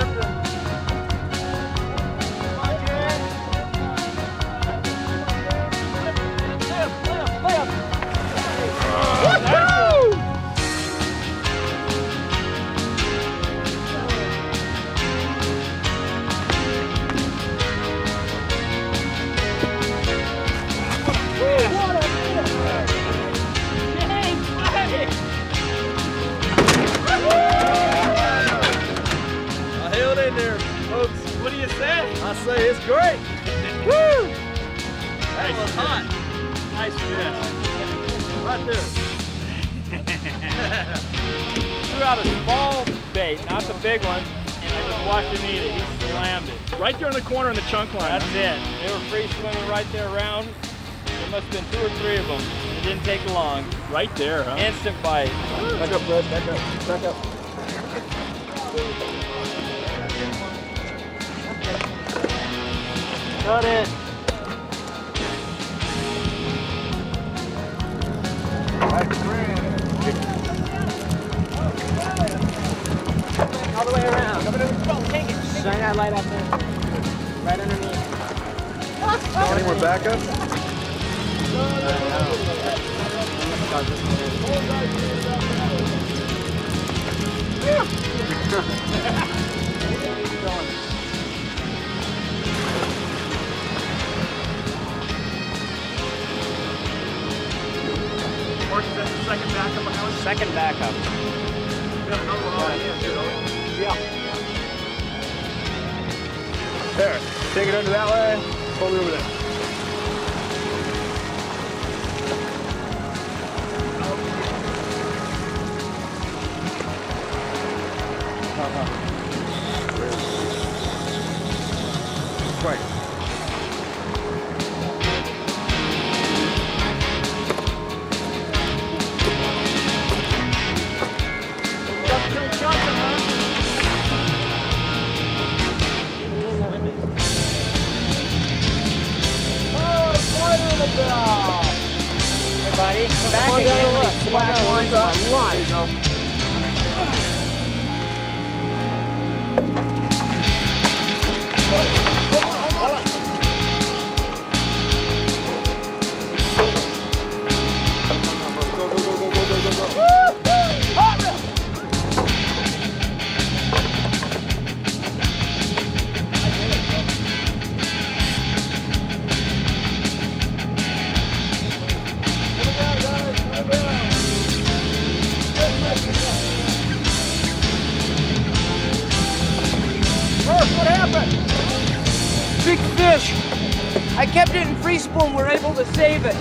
What do you say? I say it's great. Woo! That was hot. Nice fish. Right there. Threw out a small bait, not the big one, and I just watched him eat it. He slammed it. Right there in the corner in the chunk line. That's it. They were free swimming right there around. There must have been 2 or 3 of them. It didn't take long. Right there, huh? Instant bite. Back up, Fred. Back up. Got it. All the way around. Take it. Shine that light out there. Right underneath. Any more backup? Second backup. Yeah. There. Take it under that way. Pull it over there. Quick. Hey, buddy, come back again. Look, slack lines on line. What happened? Big fish. I kept it in free spoon. We're able to save it.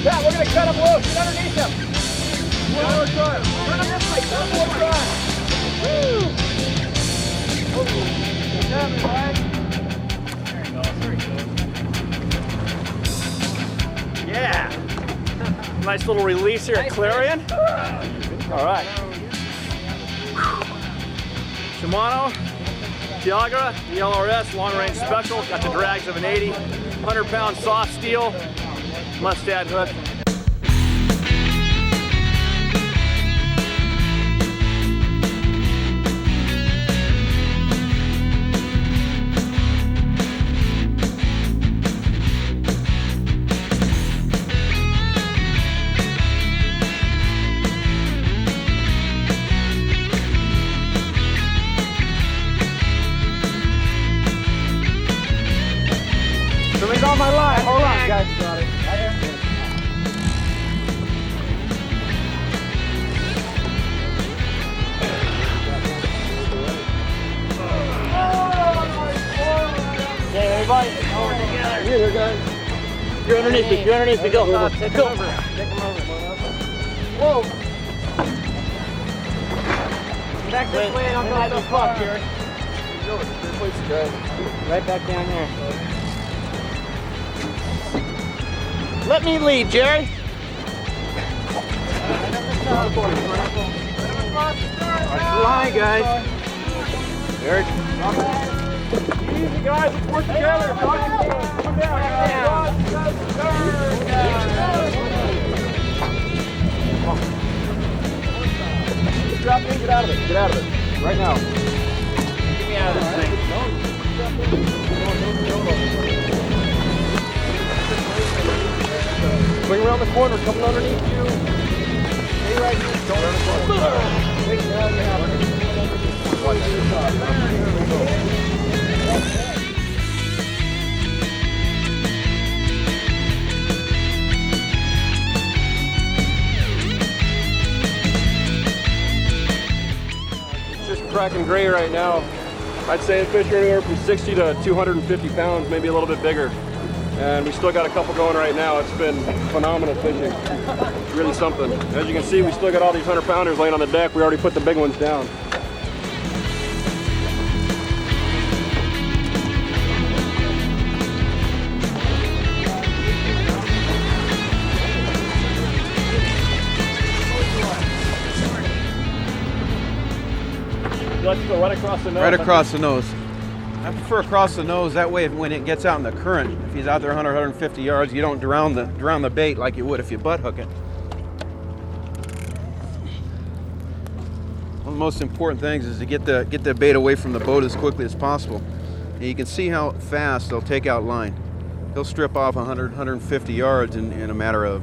Yeah, we're gonna cut him loose. Get underneath him. One more time. Turn him this way. One more time. Woo! Good job, Ryan. There he goes. There he goes. Yeah. Nice little release here at Clarion. All right. Shimano, Tiagra, ELRS, long range special. Got the drags of an 80, 100-pound soft steel. Mustad hook. Somebody's on my line. Hold on, guys. Okay, everybody, over together. Here, guys. You're underneath me. You're underneath me. Go. Take him over. Take him over. Whoa. Back this way and I'll drive the fuck here. Right back down there. Let me lead, Jerry. Watch the line, guys. Eric. Easy, guys. Let's work together. Come down, guys. Drop in. Get out of it. Get out of it. Right now. Get me out of this thing. Swing around the corner, coming underneath you. Stay right here. Don't run the corner. Wait, now you have it. It's just cracking gray right now. I'd say the fish are anywhere from 60 to 250 pounds, maybe a little bit bigger. And we still got a couple going right now. It's been phenomenal fishing. Really something. As you can see, we still got all these 100-pounders laying on the deck. We already put the big ones down. Let's go right across the nose. Right across the nose. I prefer across the nose. That way, when it gets out in the current, if he's out there 100, 150 yards, you don't drown the bait like you would if you butt hook it. One of the most important things is to get the bait away from the boat as quickly as possible. And you can see how fast they'll take out line. He'll strip off 100, 150 yards in a matter of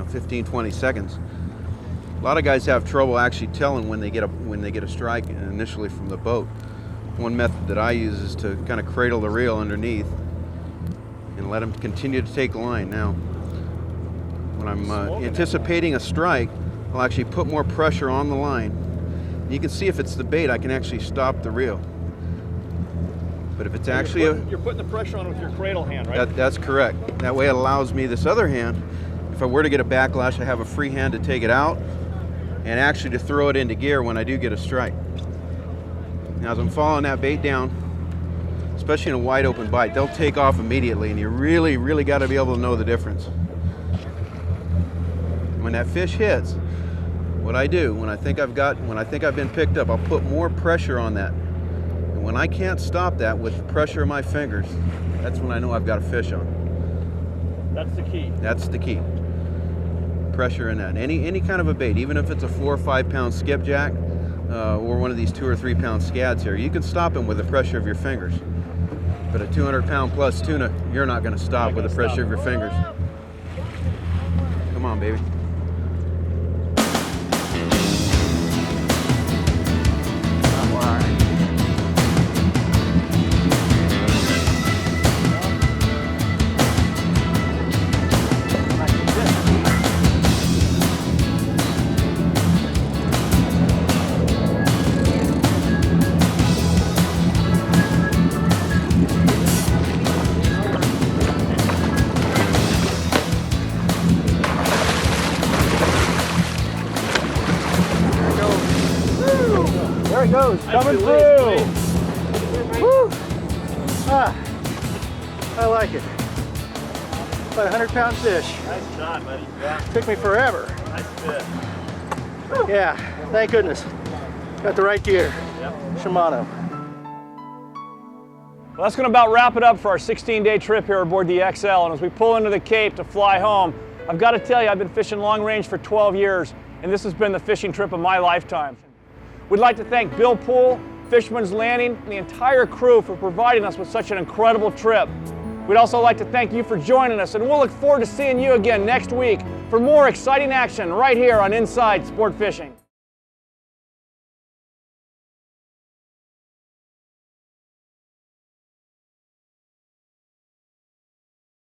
15, 20 seconds. A lot of guys have trouble actually telling when they get a strike initially from the boat. One method that I use is to kind of cradle the reel underneath and let them continue to take the line. Now, when I'm anticipating a strike, I'll actually put more pressure on the line. And you can see if it's the bait, I can actually stop the reel. But if it's actually you're putting the pressure on with your cradle hand, right? That's correct. That way it allows me this other hand, if I were to get a backlash, I have a free hand to take it out and actually to throw it into gear when I do get a strike. Now as I'm following that bait down, especially in a wide open bite, they'll take off immediately, and you really, really got to be able to know the difference. When that fish hits, what I do, when I think I've been picked up, I'll put more pressure on that. And when I can't stop that with the pressure of my fingers, that's when I know I've got a fish on. That's the key. That's the key. Pressure in that. Any kind of a bait, even if it's a 4 or 5 pound skipjack or one of these 2 or 3 pound scads here, you can stop them with the pressure of your fingers. But a 200 pound plus tuna, you're not going to stop with the pressure of your fingers. Come on, baby. There it goes, coming through. Woo. Ah, I like it. About 100-pound fish. Nice shot, buddy. Yeah. Took me forever. Nice fit. Yeah, thank goodness. Got the right gear. Yep. Shimano. Well, that's going to about wrap it up for our 16-day trip here aboard the XL. And as we pull into the Cape to fly home, I've got to tell you, I've been fishing long range for 12 years, and this has been the fishing trip of my lifetime. We'd like to thank Bill Poole, Fisherman's Landing, and the entire crew for providing us with such an incredible trip. We'd also like to thank you for joining us, and we'll look forward to seeing you again next week for more exciting action right here on Inside Sport Fishing.